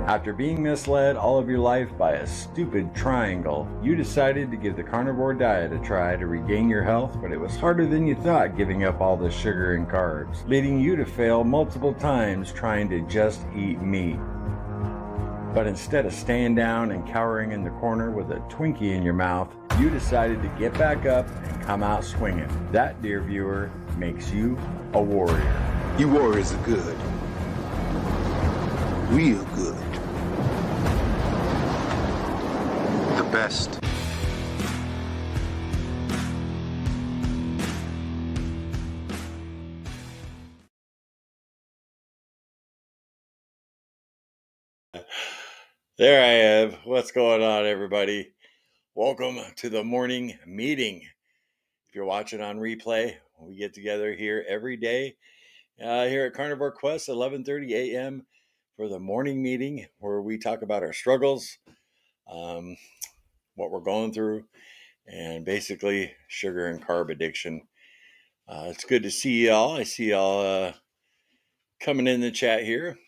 After being misled all of your life by a stupid triangle, you decided to give the carnivore diet a try to regain your health, but it was harder than you thought giving up all the sugar and carbs, leading you to fail multiple times trying to just eat meat. But instead of staying down and cowering in the corner with a Twinkie in your mouth, you decided to get back up and come out swinging. That, dear viewer, makes you a warrior. You warriors are good. Real good. The best. There I am. What's going on, everybody? Welcome to the morning meeting. If you're watching on replay, we get together here every day here at Carnivore Quest, 11:30 a.m. for the morning meeting where we talk about our struggles, what we're going through, and basically sugar and carb addiction. It's good to see y'all. I see y'all coming in the chat here.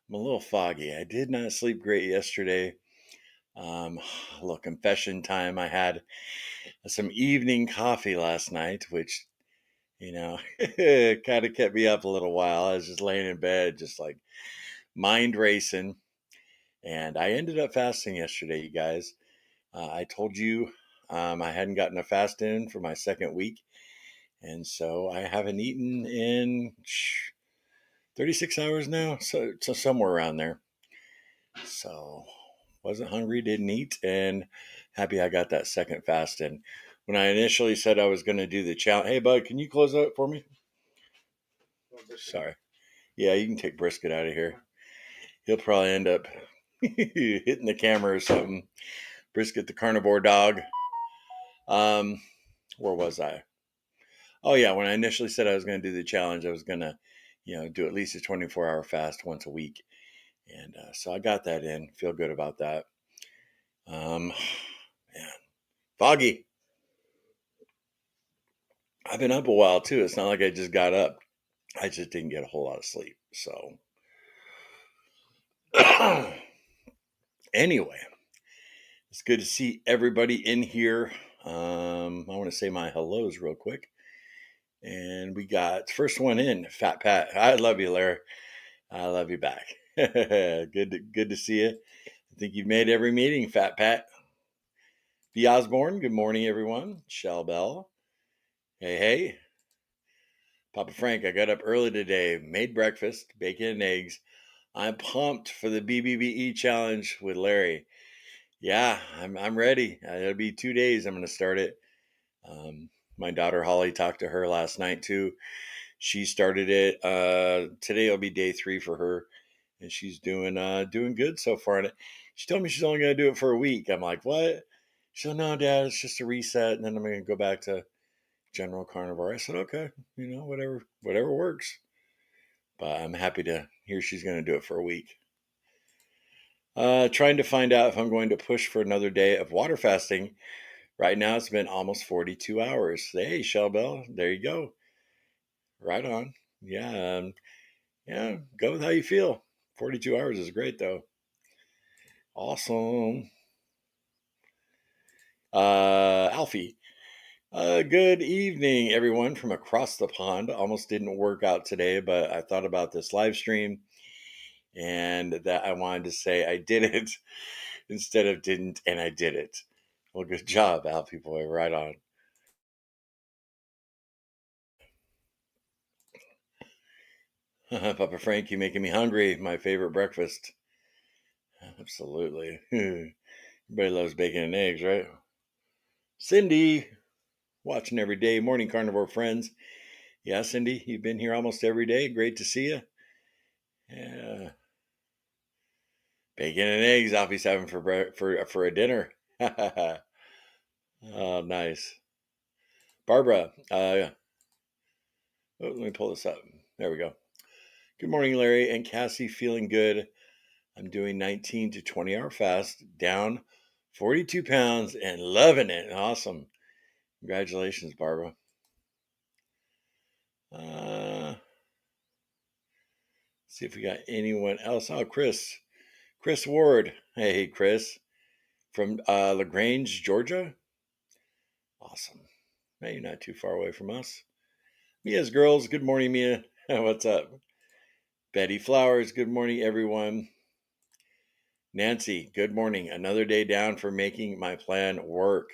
I'm a little foggy. I did not sleep great yesterday. A little confession time. I had some evening coffee last night, which, kind of kept me up a little while. I was just laying in bed, just like mind racing. And I ended up fasting yesterday, you guys. I told you I hadn't gotten a fast in for my second week. And so I haven't eaten in 36 hours now. So somewhere around there. So wasn't hungry, didn't eat, and happy I got that second fast in. When I initially said I was going to do the challenge, hey, bud, can you close that for me? Sorry. Yeah, you can take Brisket out of here. He'll probably end up hitting the camera or something. Brisket, the carnivore dog. Where was I? Oh, yeah, when I initially said I was going to do the challenge, I was going to, do at least a 24-hour fast once a week. And so I got that in. Feel good about that. Man, foggy. I've been up a while too. It's not like I just got up. I just didn't get a whole lot of sleep. So anyway, it's good to see everybody in here. I want to say my hellos real quick. And we got first one in, Fat Pat. I love you, Larry. I love you back. Good to see you. I think you've made every meeting, Fat Pat. B. Osborne, good morning, everyone. Shell Bell. Hey. Papa Frank, I got up early today, made breakfast, bacon and eggs. I'm pumped for the BBBE challenge with Larry. Yeah, I'm ready. It'll be 2 days. I'm going to start it. My daughter Holly, talked to her last night too. She started it. Today will be day 3 for her, and she's doing good so far. And she told me she's only going to do it for a week. I'm like, what? She said, no, Dad, it's just a reset, and then I'm going to go back to general carnivore. I said, okay, whatever works. But I'm happy to hear she's going to do it for a week. Trying to find out if I'm going to push for another day of water fasting. Right now, it's been almost 42 hours. Hey, Shellbell, there you go. Right on. Yeah, go with how you feel. 42 hours is great, though. Awesome. Alfie. Good evening, everyone from across the pond. Almost didn't work out today, but I thought about this live stream and that I wanted to say I did it instead of didn't, and I did it. Well, good job, Alfie boy. Right on. Papa Frank, you making me hungry. My favorite breakfast. Absolutely. Everybody loves bacon and eggs, right? Cindy, watching every day. Morning, carnivore friends. Yeah, Cindy, you've been here almost every day. Great to see you. Yeah. Bacon and eggs, Alfie's having for a dinner. Oh, nice. Barbara, let me pull this up. There we go. Good morning, Larry and Cassie. Feeling good. I'm doing 19 to 20 hour fast, down 42 pounds and loving it. Awesome. Congratulations, Barbara. See if we got anyone else. Oh, Chris. Chris Ward. Hey, Chris. From LaGrange, Georgia. Awesome. Hey, you're not too far away from us. Mia's girls. Good morning, Mia. What's up? Betty Flowers. Good morning, everyone. Nancy. Good morning. Another day down for making my plan work.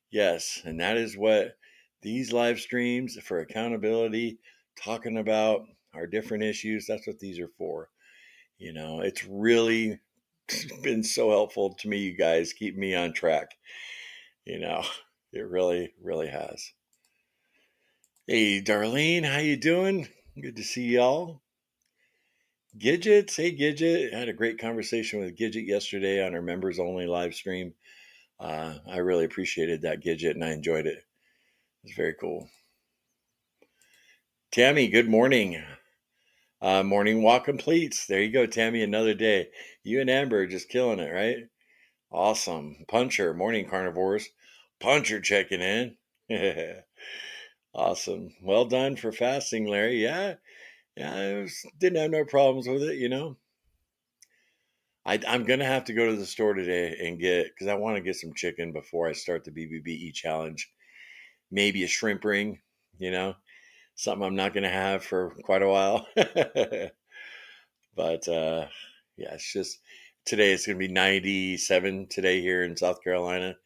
Yes, and that is what these live streams for accountability, talking about our different issues, that's what these are for. It's really been so helpful to me, you guys, keep me on track. It really, really has. Hey, Darlene, how you doing? Good to see y'all. Gidget, hey Gidget. I had a great conversation with Gidget yesterday on our members only live stream. I really appreciated that, Gidget, and I enjoyed it. It was very cool. Tammy, good morning. Morning walk completes. There you go, Tammy, another day. You and Amber are just killing it, right? Awesome. Puncher, morning carnivores. Puncher checking in. Awesome. Well done for fasting, Larry. Yeah, didn't have no problems with it. I'm going to have to go to the store today and because I want to get some chicken before I start the BBBE challenge. Maybe a shrimp ring, something I'm not going to have for quite a while. But yeah, it's just today it's going to be 97 today here in South Carolina.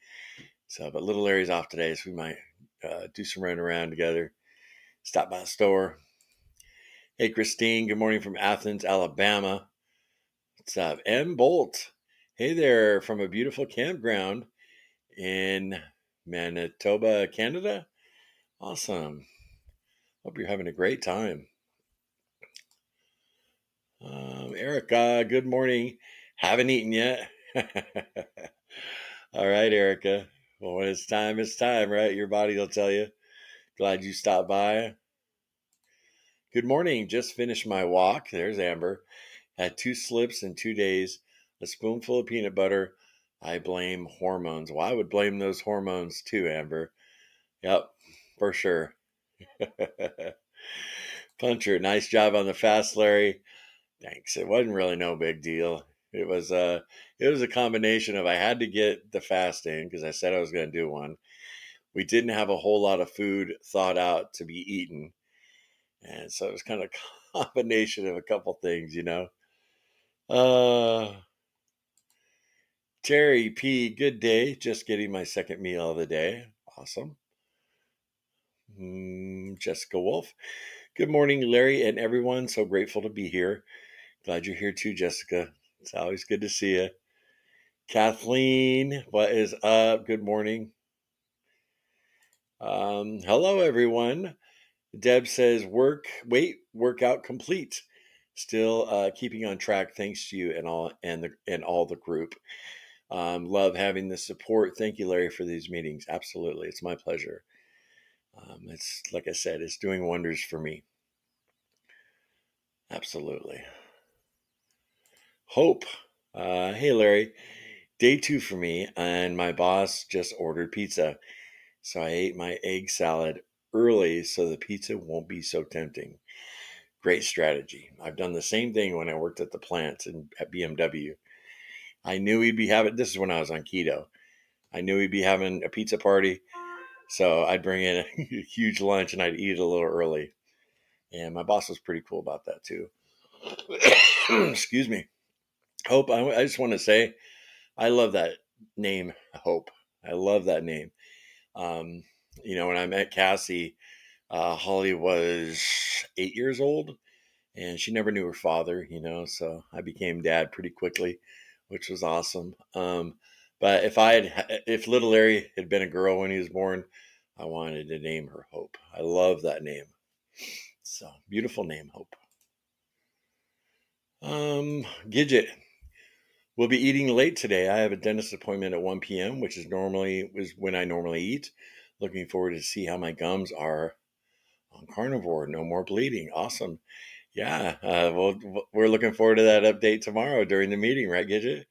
So, but little Larry's off today, so we might do some running around together. Stop by the store. Hey, Christine. Good morning from Athens, Alabama. What's up? M. Bolt. Hey there from a beautiful campground in Manitoba, Canada. Awesome. Hope you're having a great time. Erica, good morning. Haven't eaten yet. All right, Erica. Well, when it's time, right? Your body will tell you. Glad you stopped by. Good morning. Just finished my walk. There's Amber. Had 2 slips in 2 days, a spoonful of peanut butter. I blame hormones. Well, I would blame those hormones too, Amber. Yep, for sure. Puncher, nice job on the fast, Larry. Thanks. It wasn't really no big deal. It was a combination of I had to get the fast in because I said I was going to do one. We didn't have a whole lot of food thought out to be eaten. And so it was kind of a combination of a couple things. Terry P, good day. Just getting my second meal of the day. Awesome. Jessica Wolf. Good morning, Larry and everyone. So grateful to be here. Glad you're here too, Jessica. It's always good to see you. Kathleen, what is up? Good morning. Hello, everyone. Deb says, workout complete. Still keeping on track. Thanks to you and all the group. Love having the support. Thank you, Larry, for these meetings. Absolutely, it's my pleasure. It's like I said, it's doing wonders for me. Absolutely. Hope. Hey, Larry. Day 2 for me, and my boss just ordered pizza. So I ate my egg salad early so the pizza won't be so tempting. Great strategy. I've done the same thing when I worked at the plant at BMW. I knew we'd be having, this is when I was on keto. I knew we'd be having a pizza party. So I'd bring in a huge lunch and I'd eat it a little early. And my boss was pretty cool about that too. Excuse me. Hope, I just want to say, I love that name, Hope. I love that name. When I met Cassie, Holly was 8 years old and she never knew her father, so I became dad pretty quickly, which was awesome. But if little Larry had been a girl when he was born, I wanted to name her Hope. I love that name. So beautiful name, Hope. Gidget. We'll be eating late today. I have a dentist appointment at 1 p.m., which is when I normally eat. Looking forward to see how my gums are on carnivore. No more bleeding. Awesome. Yeah. We're looking forward to that update tomorrow during the meeting, right, Gidget?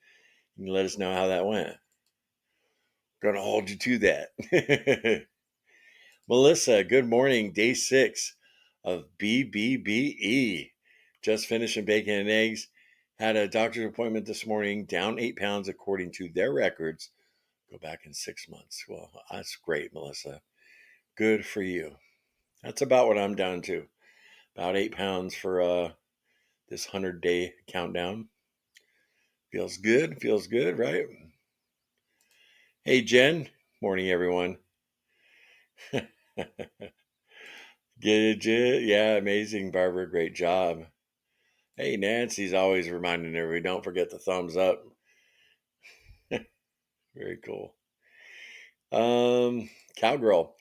You can let us know how that went. Gonna hold you to that. Melissa, good morning. Day 6 of BBBE. Just finishing bacon and eggs. Had a doctor's appointment this morning, down 8 pounds according to their records. Go back in 6 months. Well, that's great, Melissa. Good for you. That's about what I'm down to. About 8 pounds for this 100-day countdown. Feels good, right? Hey, Jen. Morning, everyone. Get it, Jen? Yeah, amazing, Barbara. Great job. Hey, Nancy's always reminding everybody, don't forget the thumbs up. Very cool. Cowgirl.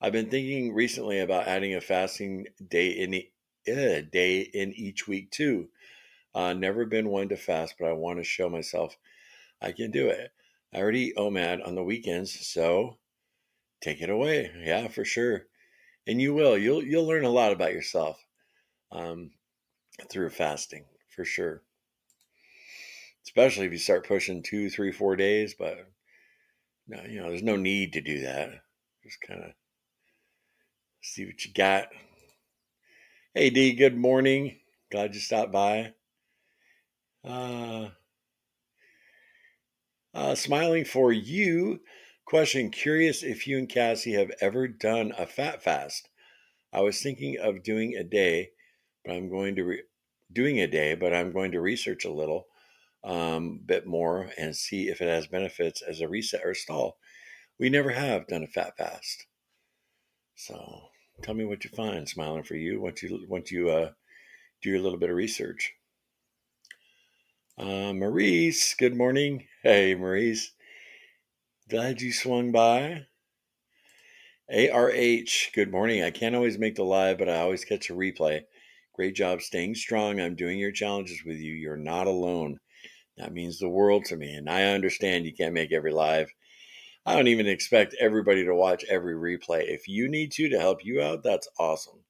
I've been thinking recently about adding a fasting day in each week too. Never been one to fast, but I want to show myself I can do it. I already eat OMAD on the weekends, so take it away. Yeah, for sure. And you will. You'll learn a lot about yourself um, through fasting, for sure. Especially if you start pushing 2, 3, 4 days. But no, there's no need to do that. Just kind of see what you got. Hey D, good morning. Glad you stopped by. Smiling for you. Question: curious if you and Cassie have ever done a fat fast. I was thinking of doing a day, but I'm going to research a little bit more and see if it has benefits as a reset or stall. We never have done a fat fast, so tell me what you find. Smiling for you once you do your little bit of research. Maurice, good morning. Hey, Maurice. Glad you swung by. ARH, good morning. I can't always make the live, but I always catch a replay. Great job staying strong. I'm doing your challenges with you. You're not alone. That means the world to me. And I understand you can't make every live. I don't even expect everybody to watch every replay. If you need to help you out, that's awesome.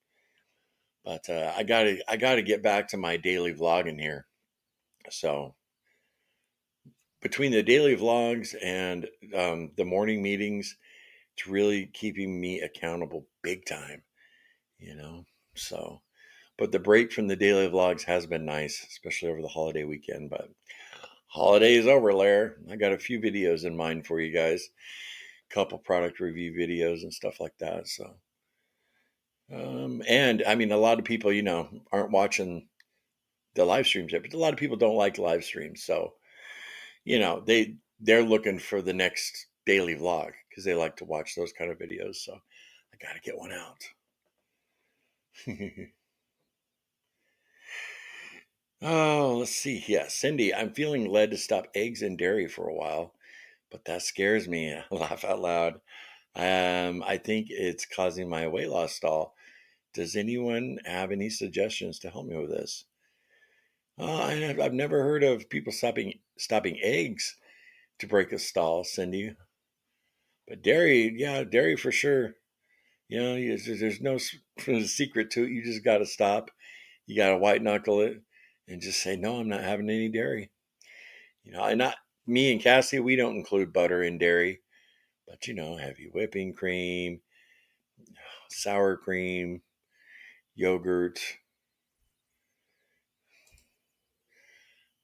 But I gotta get back to my daily vlogging here. So between the daily vlogs and the morning meetings, it's really keeping me accountable big time, So, but the break from the daily vlogs has been nice, especially over the holiday weekend. But holiday is over, Lair. I got a few videos in mind for you guys, couple product review videos and stuff like that. So, and I mean, a lot of people, aren't watching the live streams yet, but a lot of people don't like live streams. So, they're looking for the next daily vlog because they like to watch those kind of videos. So I got to get one out. Oh, let's see. Yeah, Cindy, I'm feeling led to stop eggs and dairy for a while, but that scares me. I laugh out loud. I think it's causing my weight loss stall. Does anyone have any suggestions to help me with this? I've never heard of people stopping eggs to break a stall, Cindy. But dairy, yeah, dairy for sure. There's no secret to it. You just got to stop. You got to white knuckle it and just say, no, I'm not having any dairy. And not me and Cassie, we don't include butter in dairy, but heavy whipping cream, sour cream, yogurt.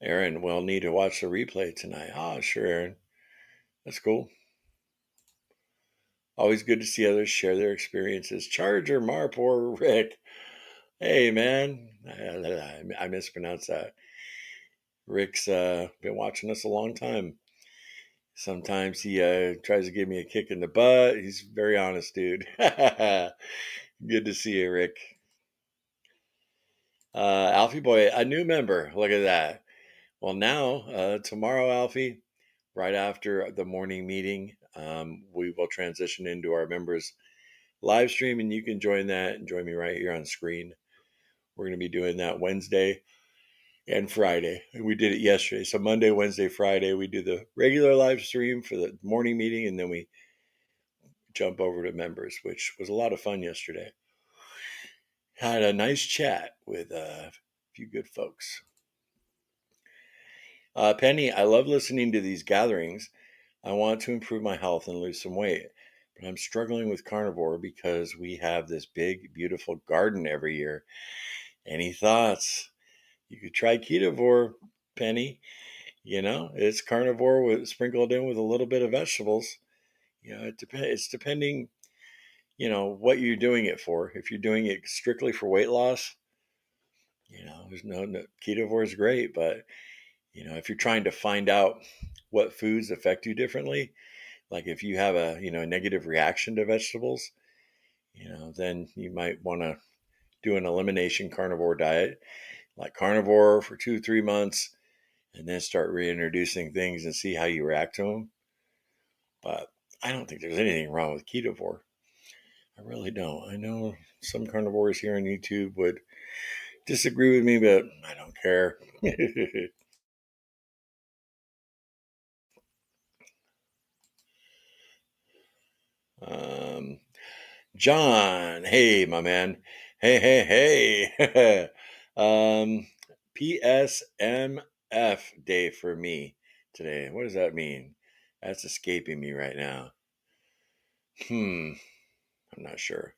Aaron, we'll need to watch the replay tonight. Oh, sure, Aaron. That's cool. Always good to see others share their experiences. Charger Marpor Rick. Hey, man. I mispronounced that. Rick's been watching us a long time. Sometimes he tries to give me a kick in the butt. He's very honest, dude. Good to see you, Rick. Alfie boy, a new member. Look at that. Well, now, tomorrow, Alfie, right after the morning meeting, we will transition into our members live stream, and you can join that and join me right here on screen. We're going to be doing that Wednesday and Friday. And we did it yesterday. So Monday, Wednesday, Friday, we do the regular live stream for the morning meeting, and then we jump over to members, which was a lot of fun yesterday. Had a nice chat with a few good folks. Penny, I love listening to these gatherings. I want to improve my health and lose some weight, but I'm struggling with carnivore because we have this big, beautiful garden every year. Any thoughts? You could try Ketovore. penny. It's carnivore with sprinkled in with a little bit of vegetables. It depends. It's depending, what you're doing it for. If you're doing it strictly for weight loss, there's no Ketovore is great, but if you're trying to find out what foods affect you differently, like if you have a negative reaction to vegetables, then you might want to do an elimination carnivore diet, like carnivore for 2-3 months, and then start reintroducing things and see how you react to them. But I don't think there's anything wrong with Ketovore. I really don't. I know some carnivores here on YouTube would disagree with me, but I don't care. John, hey, my man. Hey. PSMF day for me today. What does that mean? That's escaping me right now. I'm not sure.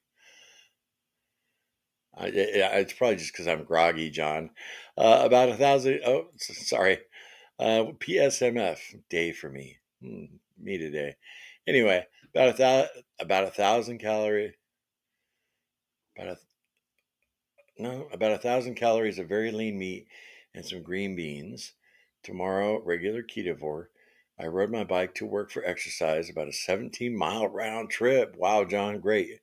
It's probably just because I'm groggy, John. About 1,000. Oh, sorry. PSMF day for me. Me today. Anyway, about 1,000 calorie. About 1,000 calories of very lean meat and some green beans. Tomorrow, regular Ketovore. I rode my bike to work for exercise, about a 17-mile round trip. Wow, John, great.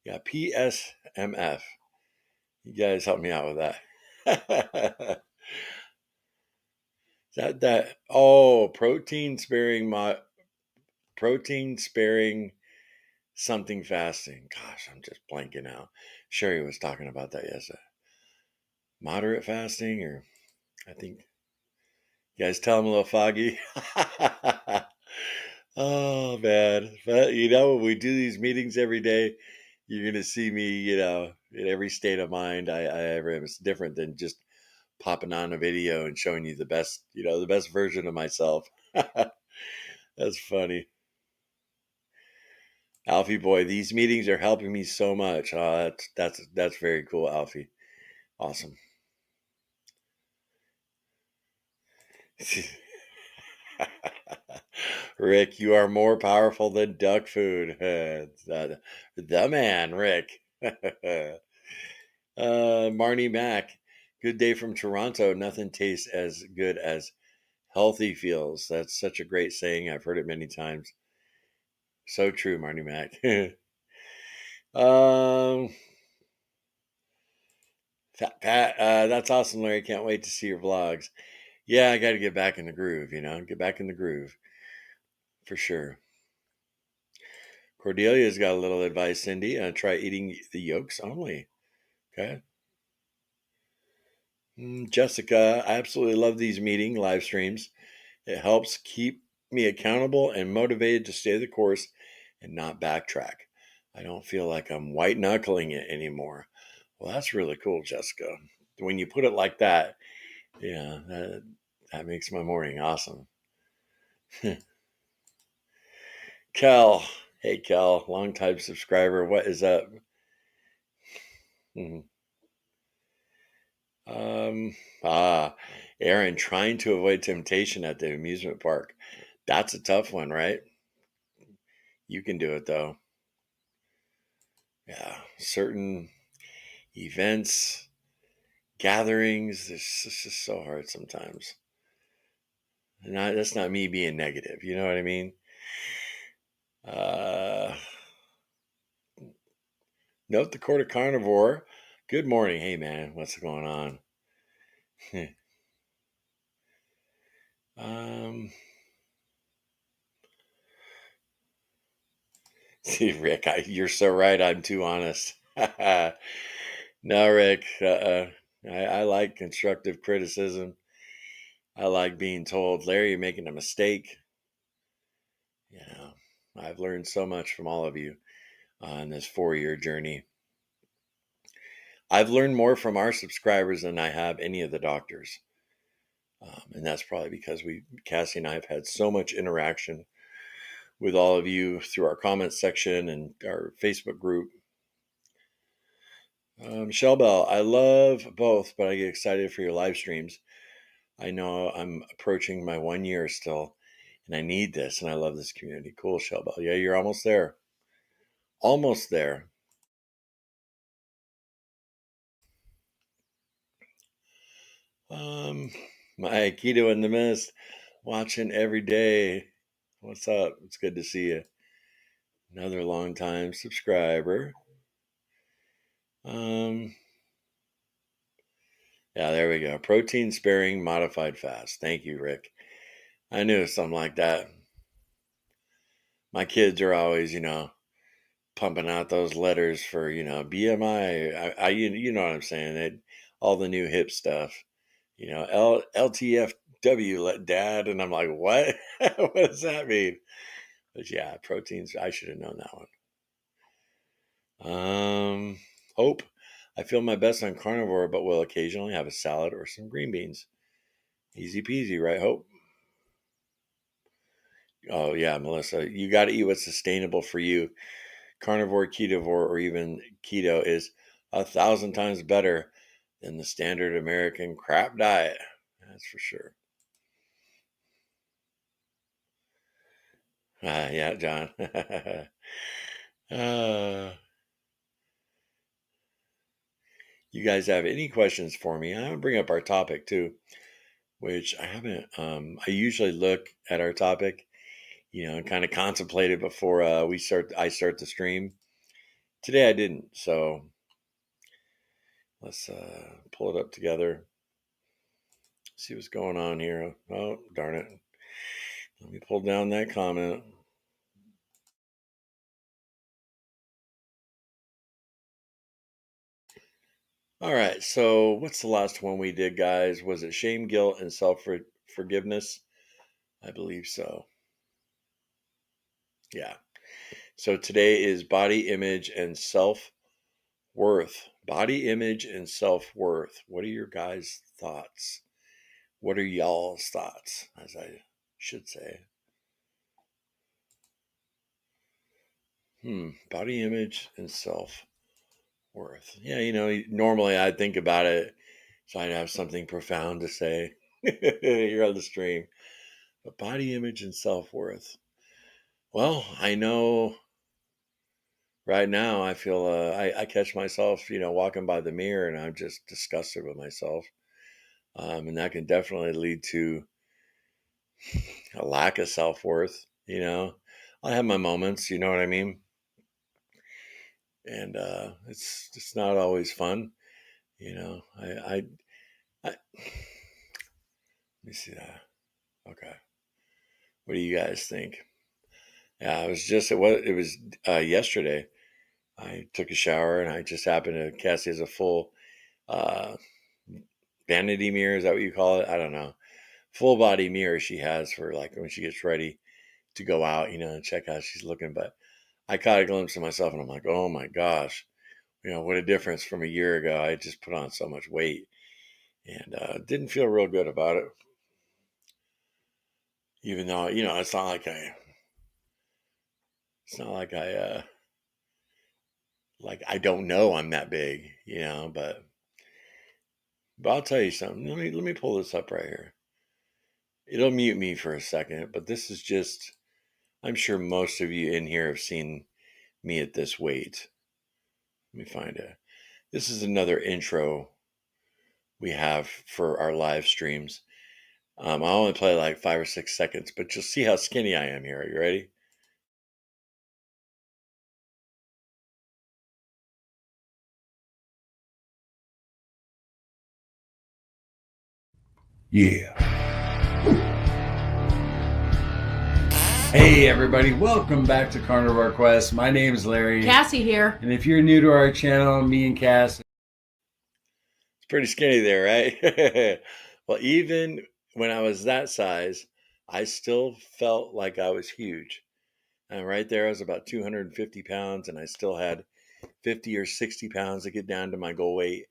Yeah, PSMF. You guys help me out with that. Protein sparing something fasting. Gosh, I'm just blanking out. Sherry was talking about that yesterday. Moderate fasting, or I think you guys tell them a little foggy. Oh man. But when we do these meetings every day, you're gonna see me, in every state of mind I ever am. It's different than just popping on a video and showing you the best version of myself. That's funny. Alfie boy, these meetings are helping me so much. That's very cool, Alfie. Awesome. Rick, you are more powerful than duck food. The man, Rick. Marnie Mac, good day from Toronto. Nothing tastes as good as healthy feels. That's such a great saying. I've heard it many times. So true, Marnie Mac. um, Fat Pat, that's awesome, Larry. Can't wait to see your vlogs. Yeah, I got to get back in the groove, get back in the groove for sure. Cordelia's got a little advice, Cindy. Try eating the yolks only. Okay. Jessica, I absolutely love these meeting live streams. It helps keep me accountable and motivated to stay the course and not backtrack. I don't feel like I'm white knuckling it anymore. Well, that's really cool, Jessica. When you put it like that, yeah, that makes my morning awesome. Cal, hey Cal, long time subscriber. What is up? Mhm. Um, Aaron, trying to avoid temptation at the amusement park. That's a tough one, right? You can do it though. Yeah, certain events, gatherings, it's just so hard sometimes. And that's not me being negative. You know what I mean? Uh, Note the quarter carnivore. Good morning. Hey, man, what's going on? um, See, Rick, you're so right. I'm too honest. No, Rick. I like constructive criticism. I like being told, Larry, you're making a mistake. I've learned so much from all of you on this 4-year journey. I've learned more from our subscribers than I have any of the doctors. And that's probably because Cassie and I have had so much interaction with all of you through our comments section and our Facebook group. Michelle Bell, I love both, but I get excited for your live streams. I know I'm approaching my 1 year still, and I need this, and I love this community. Cool, Shelbell. Yeah, you're almost there. Almost there. Um, my Keto in the Mist, watching every day. What's up? It's good to see you. Another long time subscriber. Yeah, there we go. Protein sparing modified fast. Thank you, Rick. I knew something like that. My kids are always, pumping out those letters for, BMI. You know what I'm saying? All the new hip stuff. LTFW, dad. And I'm like, what? What does that mean? But yeah, proteins. I should have known that one. Hope. I feel my best on carnivore, but will occasionally have a salad or some green beans. Easy peasy, right, Hope? Oh, yeah, Melissa. You got to eat what's sustainable for you. Carnivore, ketovore, or even keto is 1,000 times better than the standard American crap diet. That's for sure. Yeah, John. You guys have any questions for me? I'm going to bring up our topic too, which I haven't. I usually look at our topic, and kind of contemplate it before I start the stream. Today I didn't, so let's pull it up together. See what's going on here. Oh, darn it. Let me pull down that comment. All right. So, what's the last one we did, guys? Was it shame, guilt, and self forgiveness? I believe so. Yeah. So, today is body image and self worth. Body image and self worth. What are your guys' thoughts? What are y'all's thoughts, as I should say? Body image and self worth. Yeah, normally I'd think about it, so I'd have something profound to say here on the stream. But body image and self worth. Well, I know right now I feel I catch myself, walking by the mirror and I'm just disgusted with myself. And that can definitely lead to a lack of self worth. I have my moments, you know what I mean? And it's just not always fun. Let me see that. Okay. What do you guys think? Yeah, it was yesterday. I took a shower and I just happened to, Cassie has a full uh, vanity mirror. Is that what you call it? I don't know. Full body mirror she has for like when she gets ready to go out, and check how she's looking. But I caught a glimpse of myself and I'm like, oh my gosh, what a difference from a year ago. I just put on so much weight and didn't feel real good about it. Even though, it's not like I don't know I'm that big, but I'll tell you something. Let me pull this up right here. It'll mute me for a second, but this is just, I'm sure most of you in here have seen me at this weight. Let me find it. This is another intro we have for our live streams. I'll only play like 5 or 6 seconds, but you'll see how skinny I am here. Are you ready? Yeah. Hey everybody, welcome back to Carnivore Quest. My name is Larry. Cassie here. And if you're new to our channel, me and Cass. It's pretty skinny there, right? Well, even when I was that size, I still felt like I was huge. And right there, I was about 250 pounds, and I still had 50 or 60 pounds to get down to my goal weight.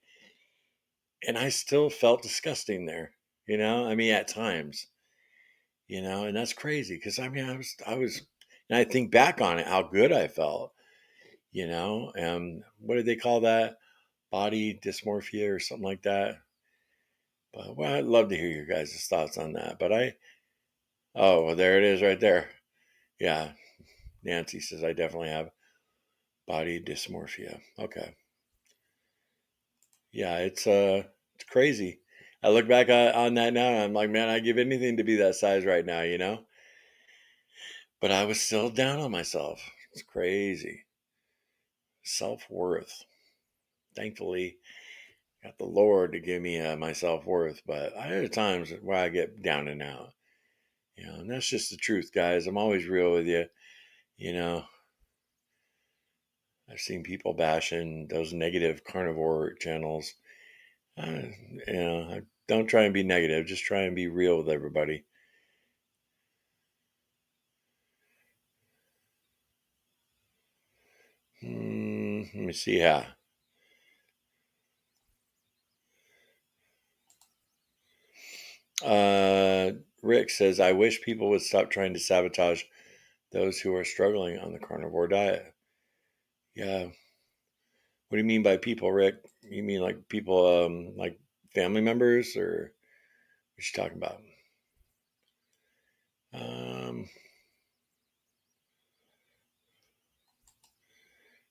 And I still felt disgusting there, at times, and that's crazy because and I think back on it, how good I felt, what did they call that? Body dysmorphia or something like that. But well, I'd love to hear your guys' thoughts on that. Oh, well, there it is right there. Yeah. Nancy says, I definitely have body dysmorphia. Okay. Yeah, it's crazy. I look back on that now and I'm like, man, I'd give anything to be that size right now, you know? But I was still down on myself. It's crazy. Self-worth. Thankfully, got the Lord to give me my self-worth, but I have times where I get down and out. And that's just the truth, guys. I'm always real with you. You know, I've seen people bashing those negative carnivore channels. I don't try and be negative. Just try and be real with everybody. Let me see how. Rick says, I wish people would stop trying to sabotage those who are struggling on the carnivore diet. Yeah. What do you mean by people, Rick? You mean like people, like family members, or what you talking about?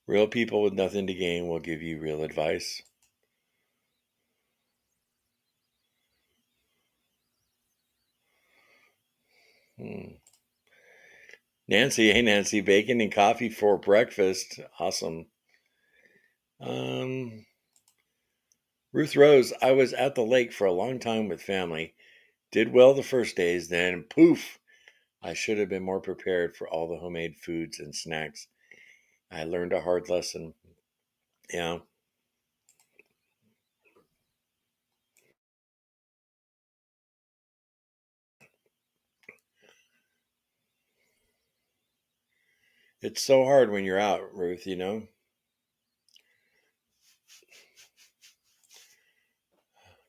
Real people with nothing to gain will give you real advice. Nancy, hey Nancy, bacon and coffee for breakfast. Awesome. Ruth Rose, I was at the lake for a long time with family. Did well the first days, then poof. I should have been more prepared for all the homemade foods and snacks. I learned a hard lesson. Yeah. It's so hard when you're out, Ruth,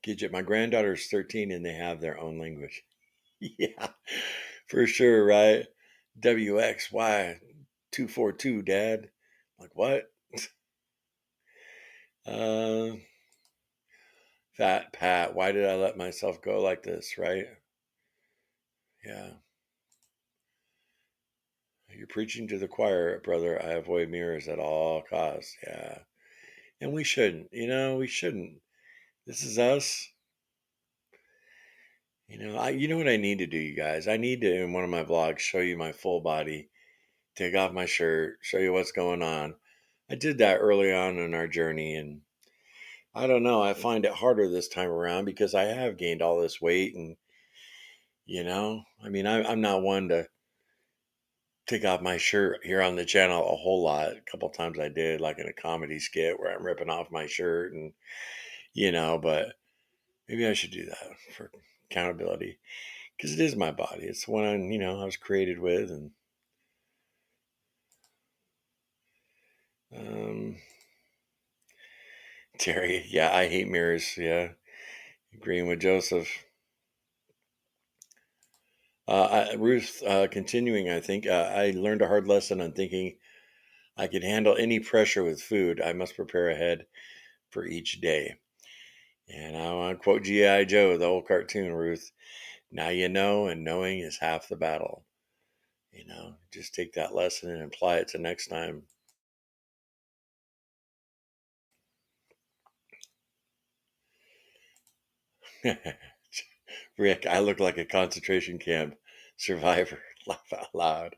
Gidget, my granddaughter's 13 and they have their own language. Yeah, for sure, right? WXY 242, Dad. Like, what? Uh, Fat Pat, why did I let myself go like this, right? Yeah. You're preaching to the choir, brother. I avoid mirrors at all costs. Yeah. And we shouldn't, we shouldn't. This is us. You know what I need to do, you guys? I need to, in one of my vlogs, show you my full body, take off my shirt, show you what's going on. I did that early on in our journey, and I don't know. I find it harder this time around because I have gained all this weight, and I'm not one to take off my shirt here on the channel a whole lot. A couple times I did, like in a comedy skit where I'm ripping off my shirt, and but maybe I should do that for accountability because it is my body. It's the one I was created with, and Terry, yeah, I hate mirrors. Yeah, agreeing with Joseph. Ruth, continuing, I think I learned a hard lesson on thinking I could handle any pressure with food. I must prepare ahead for each day. And I want to quote G.I. Joe, the old cartoon, Ruth. Now you know, and knowing is half the battle. Just take that lesson and apply it to next time. Rick, I look like a concentration camp survivor. Laugh out loud.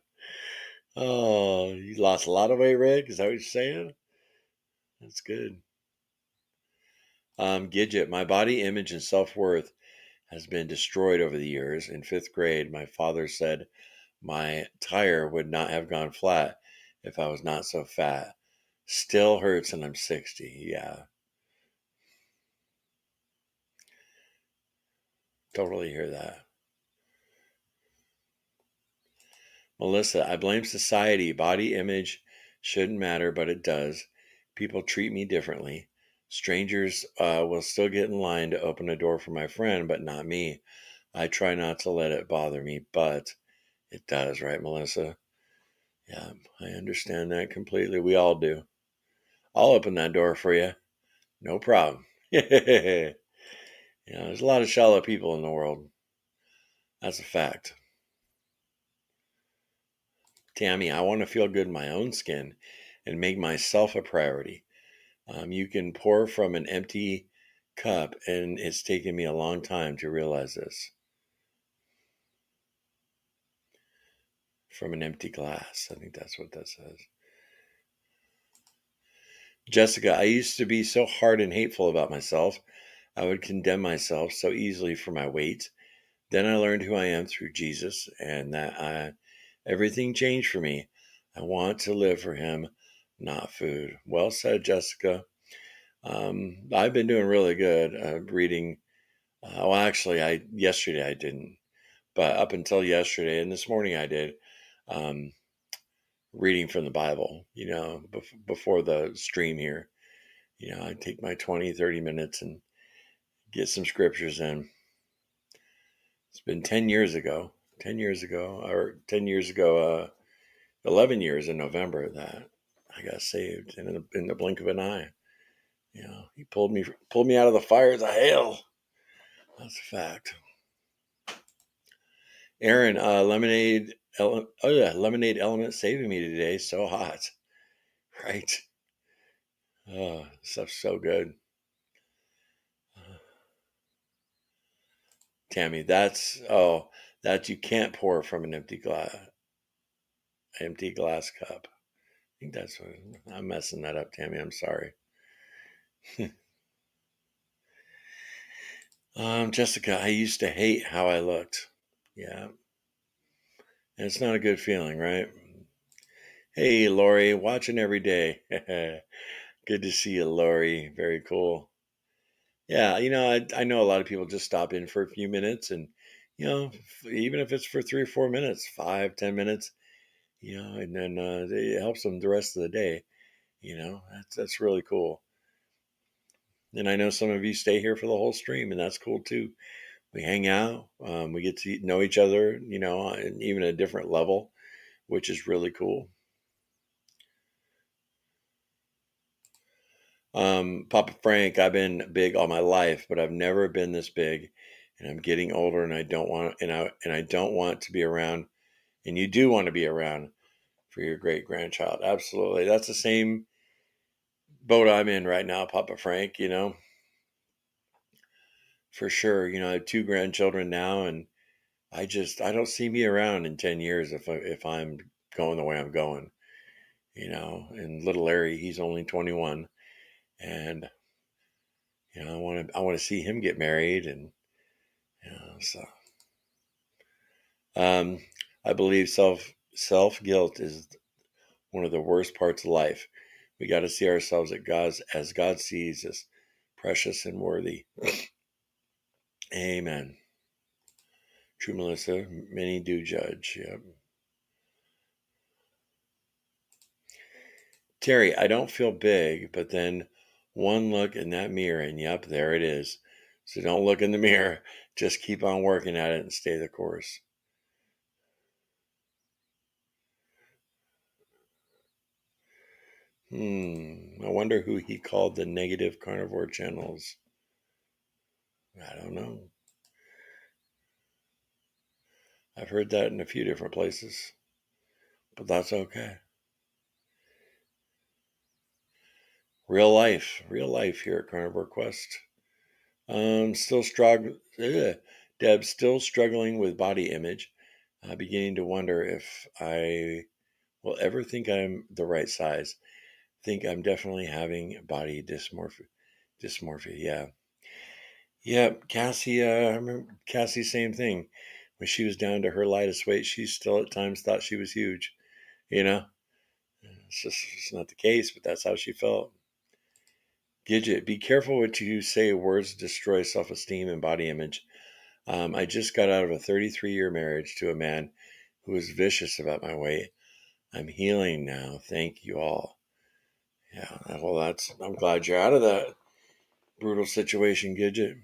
Oh, you lost a lot of weight, Rick? Is that what you're saying? That's good. Gidget, my body image and self worth has been destroyed over the years. In fifth grade, my father said my tire would not have gone flat if I was not so fat. Still hurts, and I'm 60. Yeah, totally hear that. Melissa, I blame society. Body image shouldn't matter, but it does. People treat me differently. Strangers will still get in line to open a door for my friend, but not me. I try not to let it bother me, but it does, right, Melissa? Yeah, I understand that completely. We all do. I'll open that door for you. No problem. Yeah. There's a lot of shallow people in the world. That's a fact. Tammy, I want to feel good in my own skin and make myself a priority. You can pour from an empty cup, and it's taken me a long time to realize this. From an empty glass. I think that's what that says. Jessica, I used to be so hard and hateful about myself. I would condemn myself so easily for my weight. Then I learned who I am through Jesus, and that everything changed for me. I want to live for Him, not food. Well said, Jessica. I've been doing really good reading. Yesterday I didn't, but up until yesterday and this morning I did. Reading from the Bible, before the stream here. I take my 20, 30 minutes and get some scriptures in. It's been 10 years ago, 11 years in November that I got saved in the blink of an eye. He pulled me out of the fires of hell. That's a fact. Aaron, lemonade element saving me today. So hot. Right. Oh, stuff's so good. Tammy, that you can't pour from an empty glass cup. I think that's what I'm messing that up, Tammy. I'm sorry. Jessica, I used to hate how I looked. Yeah. And it's not a good feeling, right? Hey, Lori, watching every day. Good to see you, Lori. Very cool. Yeah, I know a lot of people just stop in for a few minutes, and even if it's for 3 or 4 minutes, 5, 10 minutes, and then it helps them the rest of the day. That's really cool. And I know some of you stay here for the whole stream, and that's cool too. We hang out, we get to know each other, and even at a different level, which is really cool. Papa Frank, I've been big all my life, but I've never been this big, and I'm getting older, and I don't want to be around. And you do want to be around for your great grandchild. Absolutely, that's the same boat I'm in right now, Papa Frank. For sure. I have 2 grandchildren now, and I don't see me around in 10 years if I'm going the way I'm going. And little Larry, he's only 21, and I want to see him get married, and so I believe self guilt is one of the worst parts of life. We got to see ourselves as God sees us, precious and worthy. Amen. True, Melissa. Many do judge. Yep. Terry, I don't feel big, but then one look in that mirror, and yep, there it is. So don't look in the mirror. Just keep on working at it and stay the course. I wonder who he called the negative carnivore channels. I don't know. I've heard that in a few different places, but that's okay. Real life here at Carnivore Quest. Still struggling. Deb's still struggling with body image. Beginning to wonder if I will ever think I'm the right size. Think I'm definitely having body dysmorphia. Yeah. Yep. Cassie, I remember Cassie, same thing. When she was down to her lightest weight, she still at times thought she was huge. It's not the case, but that's how she felt. Gidget, be careful what you say. Words destroy self-esteem and body image. I just got out of a 33-year marriage to a man who was vicious about my weight. I'm healing now. Thank you all. Yeah, well, I'm glad you're out of that brutal situation, Gidget.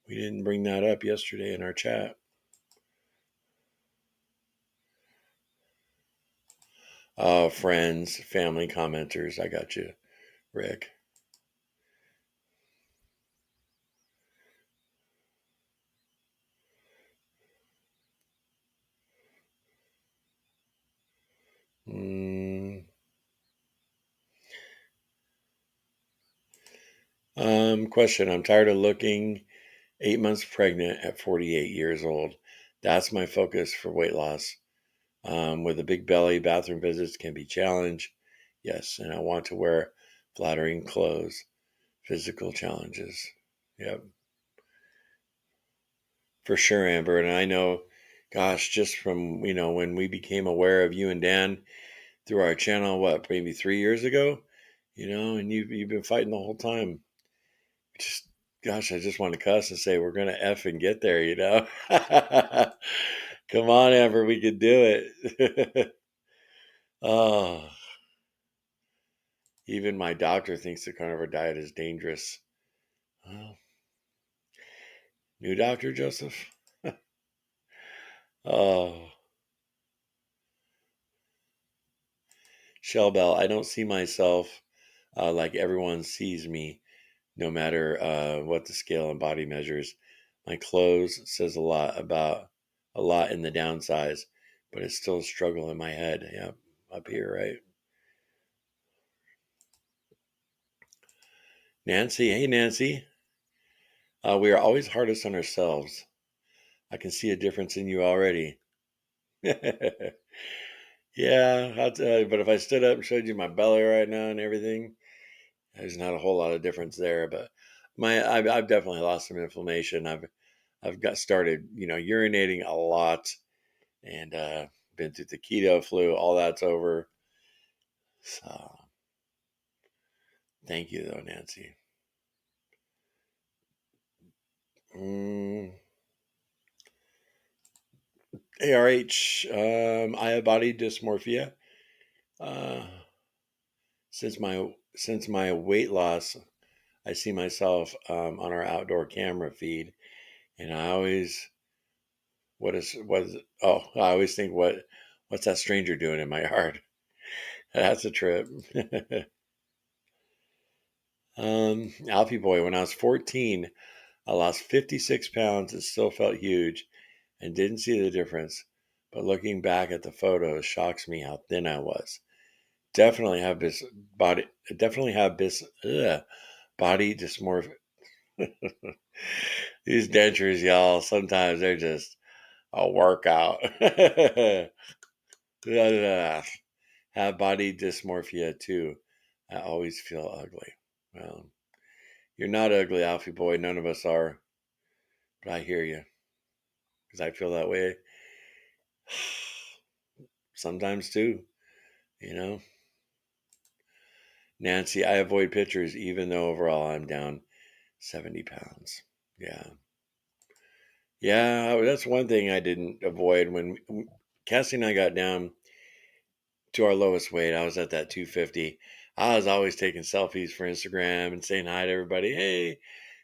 We didn't bring that up yesterday in our chat. Friends, family commenters, I got you, Rick. Question. I'm tired of looking 8 months pregnant at 48 years old. That's my focus for weight loss. With a big belly, bathroom visits can be challenged. Yes, and I want to wear flattering clothes. Physical challenges. Yep, for sure, Amber. And I know, gosh, just from when we became aware of you and Dan through our channel, what, maybe 3 years ago, and you've been fighting the whole time. Just, gosh, I just want to cuss and say we're gonna F and get there. Come on, Amber, we can do it. Oh, even my doctor thinks the carnivore diet is dangerous. Well, new doctor, Joseph. Oh, Shell Bell, I don't see myself like everyone sees me, no matter what the scale and body measures. My clothes says a lot in the downsize, but it's still a struggle in my head. Yeah, up here, right? Nancy, hey Nancy. We are always hardest on ourselves. I can see a difference in you already. Yeah, I'll tell you, but if I stood up and showed you my belly right now and everything, there's not a whole lot of difference there. But I've definitely lost some inflammation. I've got started, urinating a lot, and been through the keto flu. All that's over. So thank you, though, Nancy. ARH, I have body dysmorphia. Uh, since my weight loss, I see myself on our outdoor camera feed, and I always I always think what's that stranger doing in my yard? That's a trip. Alfie boy, when I was 14, I lost 56 pounds and still felt huge and didn't see the difference. But looking back at the photos shocks me how thin I was. Definitely have this body. Definitely have this body dysmorphia. These dentures, y'all. Sometimes they're just a workout. Have body dysmorphia too. I always feel ugly. Well, you're not ugly, Alfie boy. None of us are. But I hear you because I feel that way sometimes too. You know, Nancy, I avoid pictures even though overall I'm down 70 pounds. Yeah. Yeah, that's one thing I didn't avoid when Cassie and I got down to our lowest weight. I was at that 250. I was always taking selfies for Instagram and saying hi to everybody. Hey,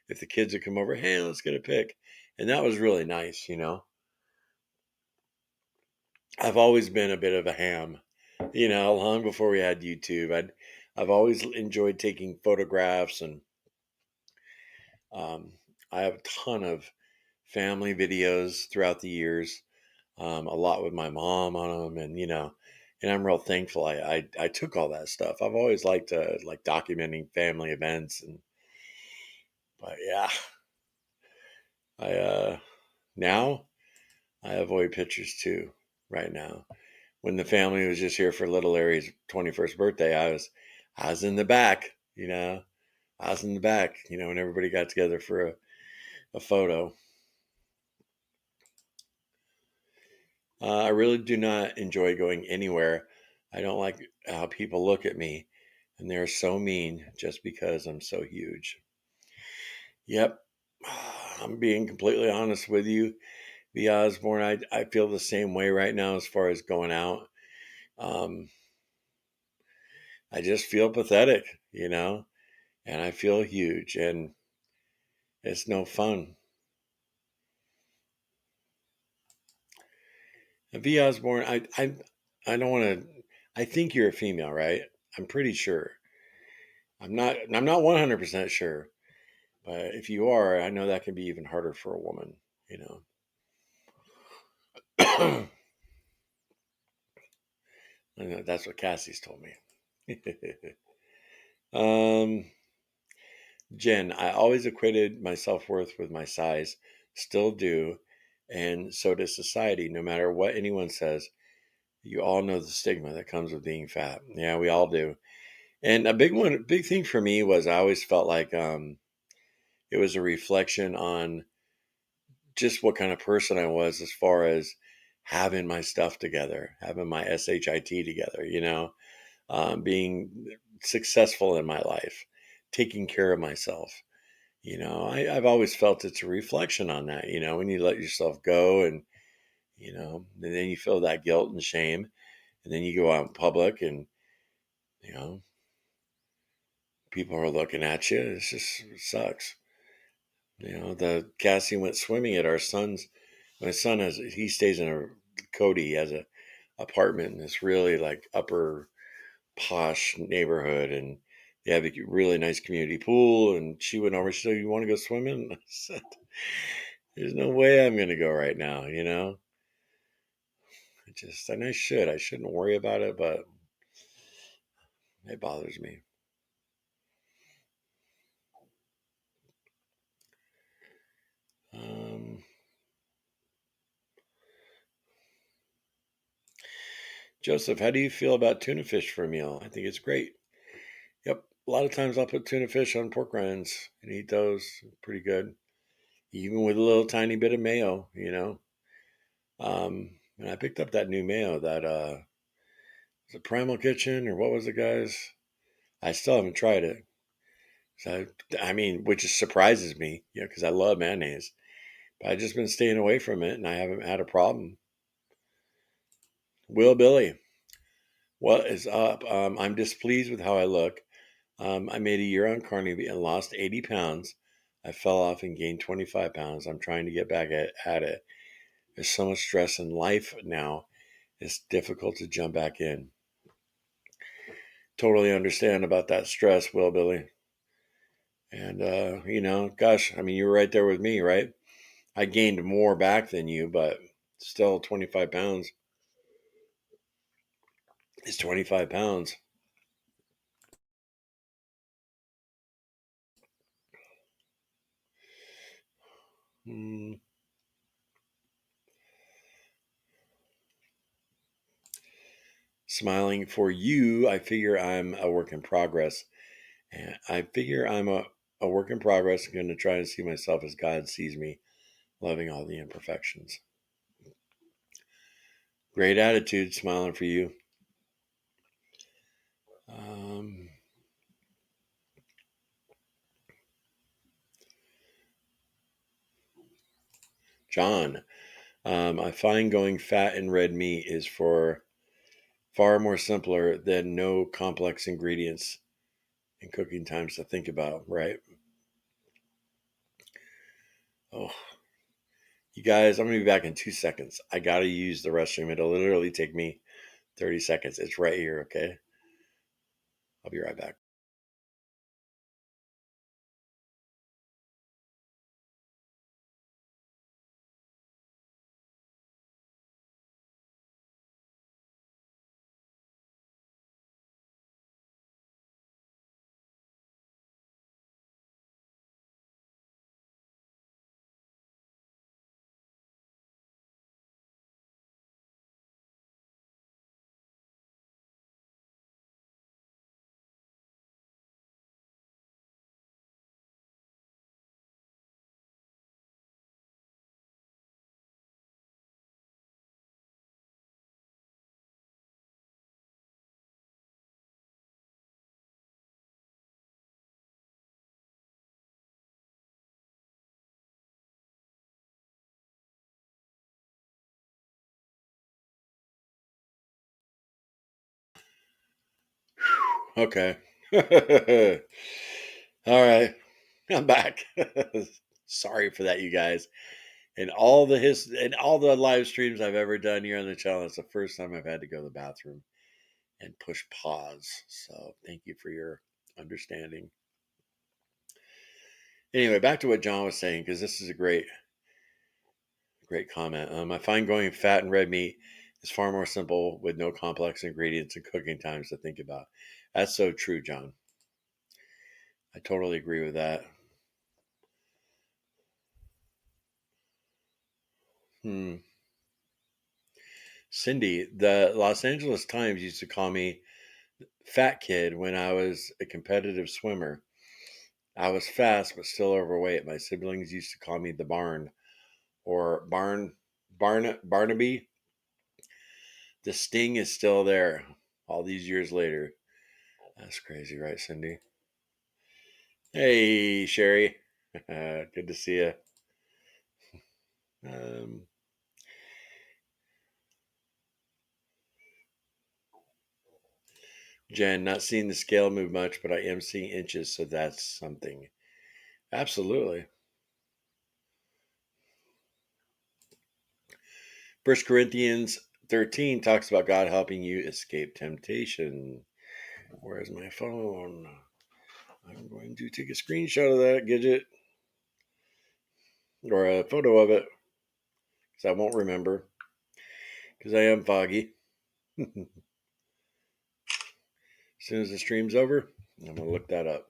if the kids would come over, hey, let's get a pic. And that was really nice. I've always been a bit of a ham, long before we had YouTube. I've always enjoyed taking photographs, and um, I have a ton of family videos throughout the years, a lot with my mom on them, and I'm real thankful I took all that stuff. I've always liked like documenting family events, but yeah, I now I avoid pictures too. Right now, when the family was just here for little Larry's 21st birthday, I was in the back. I was in the back. When everybody got together for a photo. I really do not enjoy going anywhere. I don't like how people look at me, and they're so mean just because I'm so huge. Yep, I'm being completely honest with you, V. Osborne. I feel the same way right now as far as going out. Um, I just feel pathetic, and I feel huge, and it's no fun. V. Osborne, I don't want to. I think you're a female, right? I'm pretty sure. I'm not 100% sure. But if you are, I know that can be even harder for a woman. I know that's what Cassie's told me. um, Jen, I always equated my self-worth with my size, still do, and so does society. No matter what anyone says, you all know the stigma that comes with being fat. Yeah, we all do. And big thing for me was I always felt like it was a reflection on just what kind of person I was as far as having my stuff together, having my SHIT together, being successful in my life, taking care of myself. I've always felt it's a reflection on that, when you let yourself go and then you feel that guilt and shame. And then you go out in public and, you know, people are looking at you. It sucks. The Cassie went swimming at my son he stays in Cody. He has a apartment in this really like upper posh neighborhood, and they have a really nice community pool. And she went over, she said, "You want to go swimming?" And I said, "There's no way I'm going to go right now." And I shouldn't worry about it, but it bothers me. Um, Joseph, how do you feel about tuna fish for a meal? I think it's great. Yep. A lot of times I'll put tuna fish on pork rinds and eat those. Pretty good. Even with a little tiny bit of mayo. And I picked up that new mayo that was it Primal Kitchen or what was it, guys? I still haven't tried it. So I mean, which surprises me, because I love mayonnaise. But I've just been staying away from it and I haven't had a problem. Will Billy, what is up? I'm displeased with how I look. I made a year on Carnivore and lost 80 pounds. I fell off and gained 25 pounds. I'm trying to get back at it. There's so much stress in life now. It's difficult to jump back in. Totally understand about that stress, Will Billy. And, gosh, I mean, you were right there with me, right? I gained more back than you, but still 25 pounds is 25 pounds. Hmm. Smiling for you, I figure I'm a work in progress. And I figure I'm a work in progress. I'm going to try and see myself as God sees me, loving all the imperfections. Great attitude, smiling for you. Um, John, I find going fat and red meat is for far more simpler than no complex ingredients and cooking times to think about, right? Oh, you guys, I'm going to be back in 2 seconds. I got to use the restroom. It'll literally take me 30 seconds. It's right here, okay? I'll be right back. Okay. All right. I'm back. Sorry for that, you guys. And all the live streams I've ever done here on the channel, it's the first time I've had to go to the bathroom and push pause. So thank you for your understanding. Anyway, back to what John was saying, because this is a great comment. I find going fat and red meat is far more simple with no complex ingredients and cooking times to think about. That's so true, John. I totally agree with that. Cindy, the Los Angeles Times used to call me fat kid when I was a competitive swimmer. I was fast but still overweight. My siblings used to call me the Barn or Barnaby. The sting is still there all these years later. That's crazy, right, Cindy? Hey, Sherry. Good to see you. Um, Jen, not seeing the scale move much, but I am seeing inches, so that's something. Absolutely. 1 Corinthians 13 talks about God helping you escape temptation. Where's my phone? I'm going to take a screenshot of that gadget or a photo of it because I won't remember because I am foggy. As soon as the stream's over, I'm going to look that up.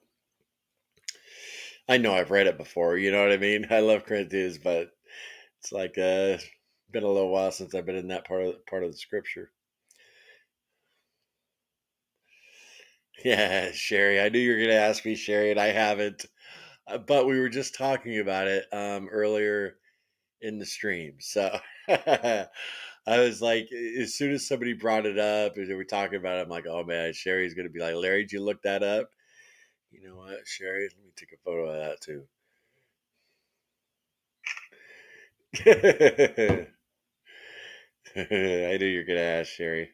I know I've read it before, you know what I mean? I love Corinthians, but it's like been a little while since I've been in that part of the scripture. Yeah, Sherry, I knew you were going to ask me, Sherry, and I haven't. But we were just talking about it earlier in the stream. So I was like, as soon as somebody brought it up, and we were talking about it, I'm like, oh man, Sherry's going to be like, Larry, did you look that up? You know what, Sherry? Let me take a photo of that too. I knew you were going to ask, Sherry.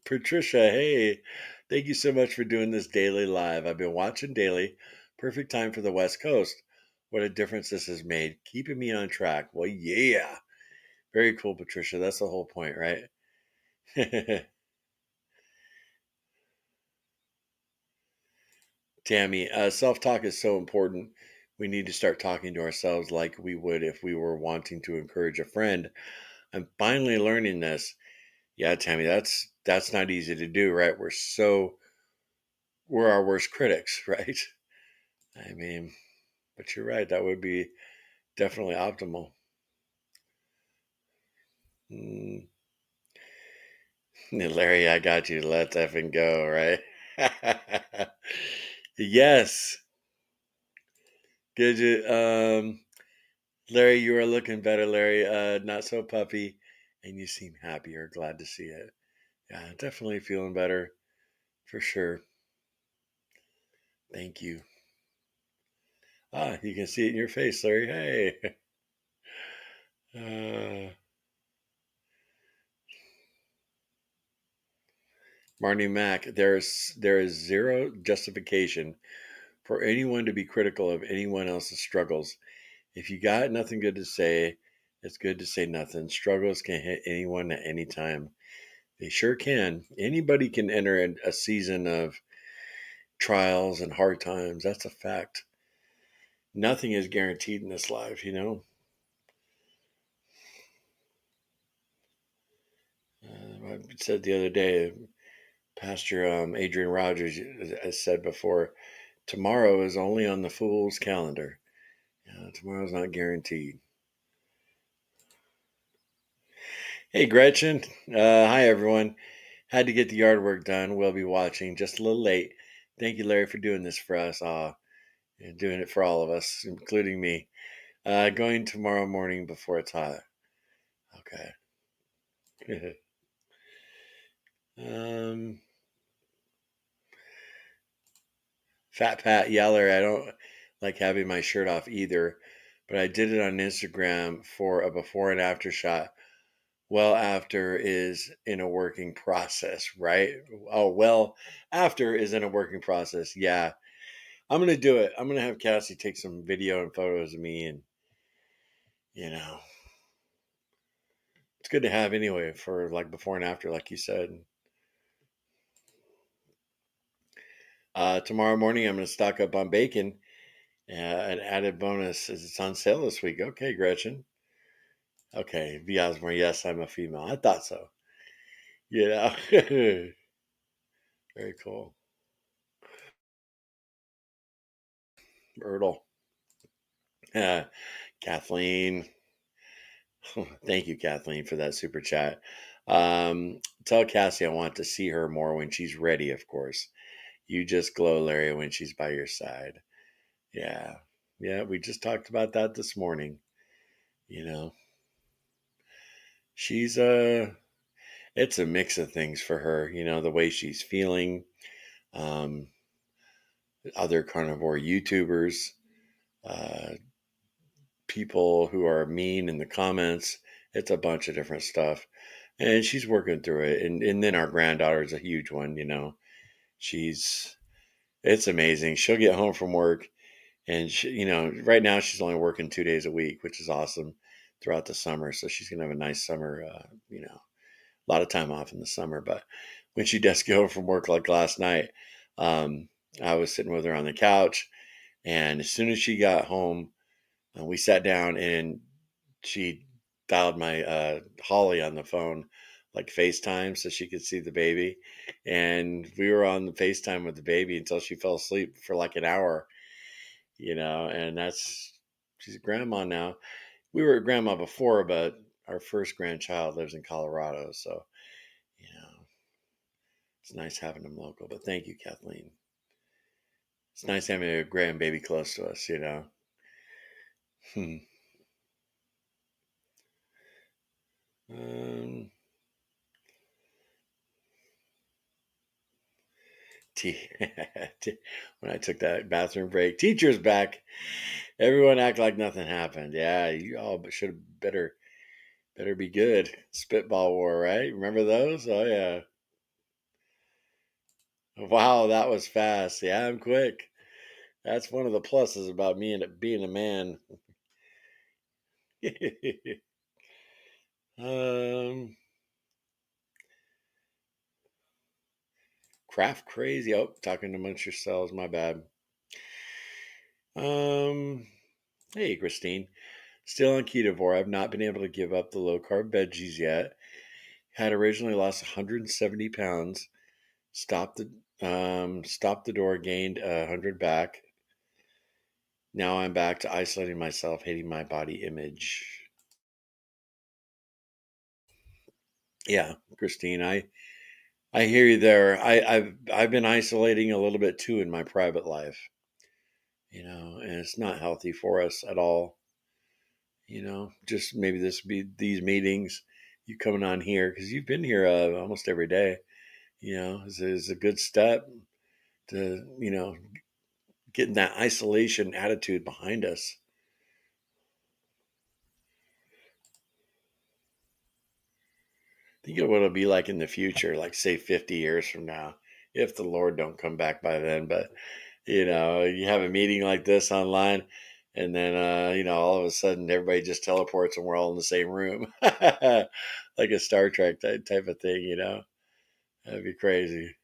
Patricia, hey, thank you so much for doing this daily live. I've been watching daily. Perfect time for the West Coast. What a difference this has made. Keeping me on track. Well, yeah. Very cool, Patricia. That's the whole point, right? Tammy, self talk is so important. We need to start talking to ourselves like we would if we were wanting to encourage a friend. I'm finally learning this. Yeah, Tammy, that's not easy to do, right? We're our worst critics, right? I mean, but you're right. That would be definitely optimal. Mm. Larry, I got you. Let's effing go, right? Yes. Good. Larry, you are looking better, Larry. Not so puffy, and you seem happier. Glad to see it. Yeah, definitely feeling better for sure. Thank you. Ah, you can see it in your face, Larry. Hey. Marnie Mack, there is zero justification for anyone to be critical of anyone else's struggles. If you got nothing good to say, it's good to say nothing. Struggles can hit anyone at any time. They sure can. Anybody can enter a season of trials and hard times. That's a fact. Nothing is guaranteed in this life, you know. I said the other day, Pastor Adrian Rogers has said before, tomorrow is only on the fool's calendar. Tomorrow's not guaranteed. Hey, Gretchen. Hi, everyone. Had to get the yard work done. We'll be watching. Just a little late. Thank you, Larry, for doing this for us. And doing it for all of us, including me. Going tomorrow morning before it's hot. Okay. um, Fat Pat Yeller. I don't like having my shirt off either, but I did it on Instagram for a before and after shot. Well, after is in a working process, right? Oh, well, after is in a working process. Yeah, I'm gonna do it. I'm gonna have Cassie take some video and photos of me, and you know, it's good to have anyway for like before and after, like you said. Tomorrow morning, I'm gonna stock up on bacon. An added bonus is it's on sale this week. Okay, Gretchen. Okay, V. Osborne. Yes, I'm a female. I thought so. You know. Very cool. Erdl. Kathleen. Thank you, Kathleen, for that super chat. Tell Cassie I want to see her more when she's ready, of course. You just glow, Larry, when she's by your side. Yeah. Yeah, we just talked about that this morning. You know, she's it's a mix of things for her, the way she's feeling. Um, Other carnivore YouTubers, uh, people who are mean in the comments. It's a bunch of different stuff. And she's working through it. And then our granddaughter is a huge one, She's, it's amazing. She'll get home from work and, right now she's only working 2 days a week, which is awesome throughout the summer. So she's going to have a nice summer, a lot of time off in the summer. But when she does get home from work, like last night, um, I was sitting with her on the couch. And as soon as she got home, we sat down and she dialed my Holly on the phone, like FaceTime, so she could see the baby. And we were on the FaceTime with the baby until she fell asleep for like an hour, and she's a grandma now. We were a grandma before, but our first grandchild lives in Colorado. So, it's nice having them local. But thank you, Kathleen. It's nice having a grandbaby close to us. Hmm. Um, when I took that bathroom break, teacher's back. Everyone act like nothing happened. Yeah, you all should have better be good. Spitball war, right? Remember those? Oh yeah. Wow, that was fast. Yeah, I'm quick. That's one of the pluses about me and being a man. um, Craft crazy. Oh, talking amongst yourselves. My bad. Um, Hey, Christine. Still on Ketovore. I've not been able to give up the low carb veggies yet. Had originally lost 170 pounds. Stopped the door, gained 100 back. Now I'm back to isolating myself, hating my body image. Yeah, Christine, I hear you there. I've been isolating a little bit too in my private life, and it's not healthy for us at all. Just maybe this be these meetings, you coming on here because you've been here almost every day. Is a good step to getting that isolation attitude behind us. Think of what it'll be like in the future, like say 50 years from now, if the Lord don't come back by then. But you have a meeting like this online, and then all of a sudden everybody just teleports and we're all in the same room, like a Star Trek type of thing. That'd be crazy.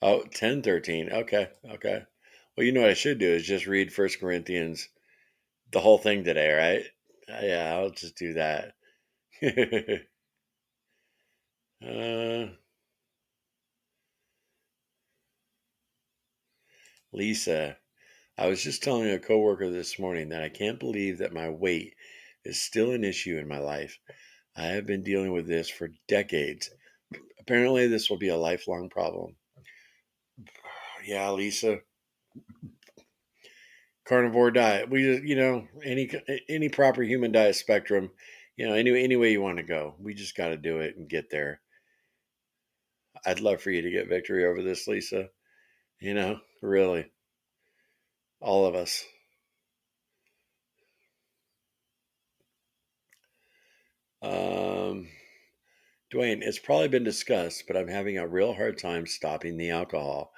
Oh, 10:13. Okay, okay. Well, you know what I should do is just read First Corinthians, the whole thing today, right? Yeah, I'll just do that. uh, Lisa, I was just telling a coworker this morning that I can't believe that my weight is still an issue in my life. I have been dealing with this for decades. Apparently, this will be a lifelong problem. Yeah, Lisa, carnivore diet. We just, any proper human diet spectrum, any way you want to go. We just got to do it and get there. I'd love for you to get victory over this, Lisa. Really, all of us. Um, Dwayne, it's probably been discussed, but I'm having a real hard time stopping the alcohol.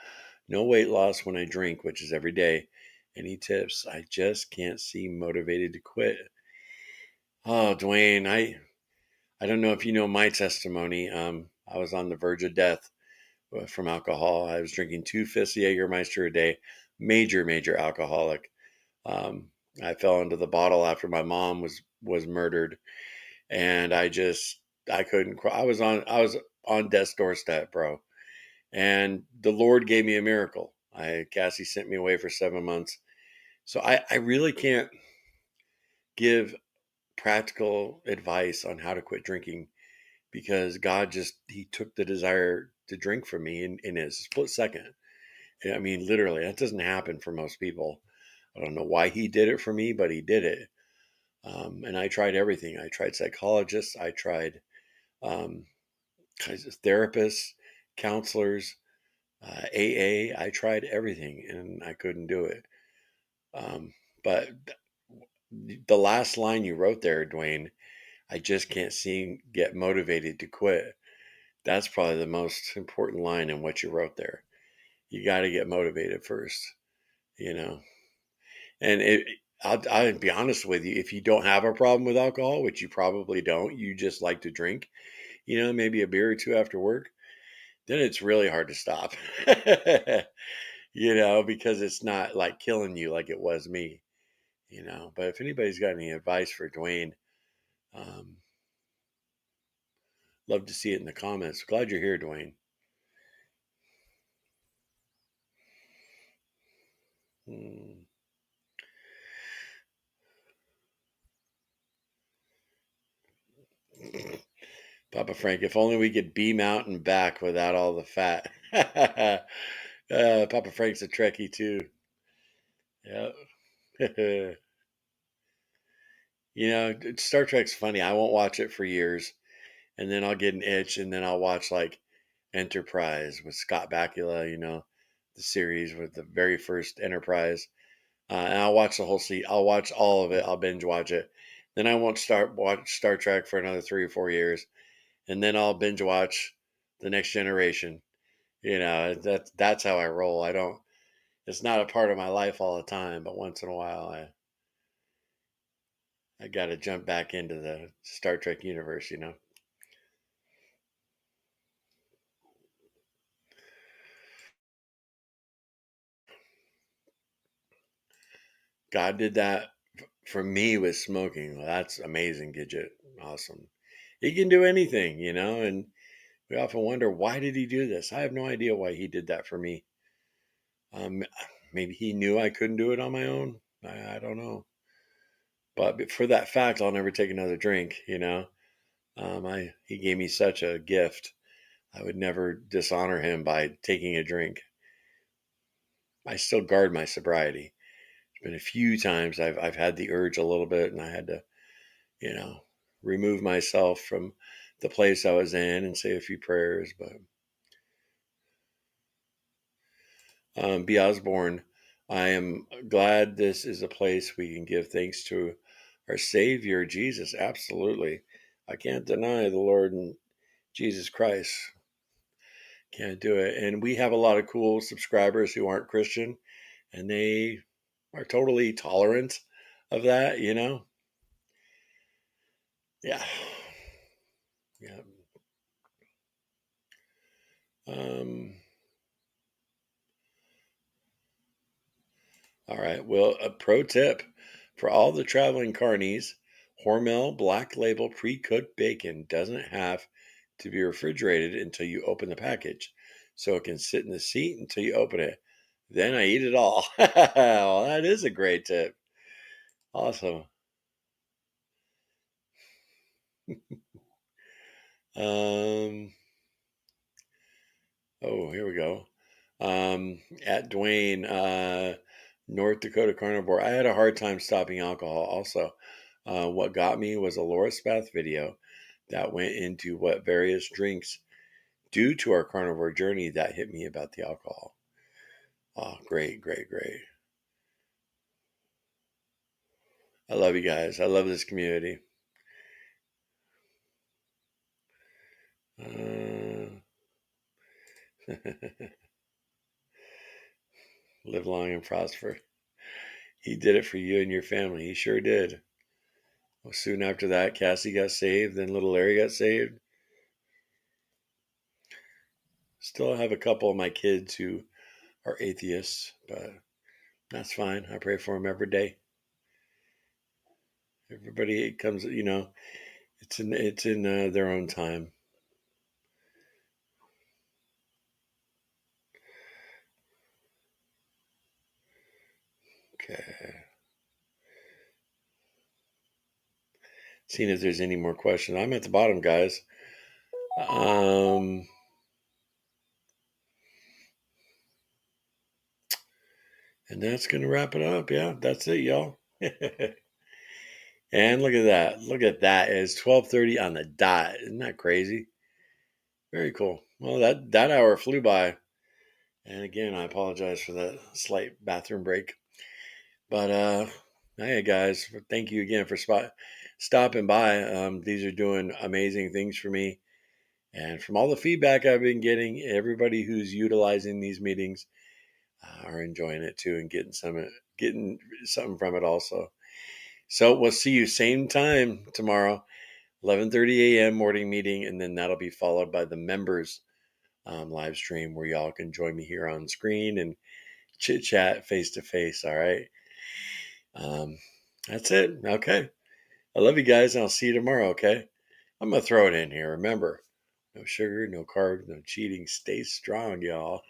No weight loss when I drink, which is every day. Any tips? I just can't seem motivated to quit. Oh, Dwayne, I don't know if you know my testimony. I was on the verge of death from alcohol. I was drinking 2 fists of Jägermeister a day. Major, major alcoholic. Um, I fell into the bottle after my mom was murdered, and I couldn't. I was on death's doorstep, bro. And the Lord gave me a miracle. Cassie sent me away for 7 months. So I really can't give practical advice on how to quit drinking because God he took the desire to drink from me in a split second. I mean, literally, that doesn't happen for most people. I don't know why he did it for me, but he did it. And I tried everything. I tried psychologists. I tried um, therapists, counselors, AA. I tried everything and I couldn't do it. But the last line you wrote there, Dwayne, I just can't get motivated to quit. That's probably the most important line in what you wrote there. You got to get motivated first, you know. And I'll be honest with you, if you don't have a problem with alcohol, which you probably don't, you just like to drink, maybe a beer or two after work, then it's really hard to stop, because it's not like killing you like it was me, But if anybody's got any advice for Dwayne, um, love to see it in the comments. Glad you're here, Dwayne. Hmm. Papa Frank, if only we could beam out and back without all the fat. Papa Frank's a Trekkie too. Yeah. Star Trek's funny. I won't watch it for years, and then I'll get an itch, and then I'll watch like Enterprise with Scott Bakula. The series with the very first Enterprise, and I'll watch the whole I'll watch all of it. I'll binge watch it. Then I won't watch Star Trek for another 3 or 4 years, and then I'll binge watch the Next Generation. That's how I roll. I don't. It's not a part of my life all the time, but once in a while, I got to jump back into the Star Trek universe. God did that for me with smoking. Well, that's amazing, Gidget. Awesome. He can do anything, and we often wonder, why did he do this? I have no idea why he did that for me. Um, Maybe he knew I couldn't do it on my own. I don't know. But for that fact, I'll never take another drink, he gave me such a gift. I would never dishonor him by taking a drink. I still guard my sobriety. There's been a few times I've had the urge a little bit, and I had to, you know, remove myself from the place I was in and say a few prayers. But B. Osborne, I am glad this is a place we can give thanks to our Savior Jesus. Absolutely. I can't deny the Lord and Jesus Christ. Can't do it. And we have a lot of cool subscribers who aren't Christian, and they are totally tolerant of that. Yeah. Yeah. Um, all right. Well, a pro tip for all the traveling carnies, Hormel Black Label pre-cooked bacon doesn't have to be refrigerated until you open the package. So it can sit in the seat until you open it. Then I eat it all. Well, that is a great tip. Awesome. Um, Here we go. At Dwayne, North Dakota Carnivore. I had a hard time stopping alcohol also. What got me was a Laura Spath video that went into what various drinks do to our carnivore journey that hit me about the alcohol. Oh, great, great, great. I love you guys. I love this community. Live long and prosper. He did it for you and your family. He sure did. Well, soon after that, Cassie got saved. Then little Larry got saved. Still have a couple of my kids who are atheists, but that's fine. I pray for them every day. Everybody comes, It's in their own time. Okay. Seeing if there's any more questions. I'm at the bottom, guys. And that's gonna wrap it up. Yeah, that's it, y'all. And look at that. Look at that. It's 12:30 on the dot. Isn't that crazy? Very cool. Well, that hour flew by. And again, I apologize for that slight bathroom break. But hey guys, thank you again for stopping by. These are doing amazing things for me. And from all the feedback I've been getting, everybody who's utilizing these meetings are enjoying it too and getting something from it also. So we'll see you same time tomorrow, 11:30 a.m. morning meeting, and then that'll be followed by the members live stream where y'all can join me here on screen and chit chat face to face. All right. That's it. Okay. I love you guys, and I'll see you tomorrow. Okay. I'm gonna throw it in here. Remember, no sugar, no carbs, no cheating. Stay strong, y'all.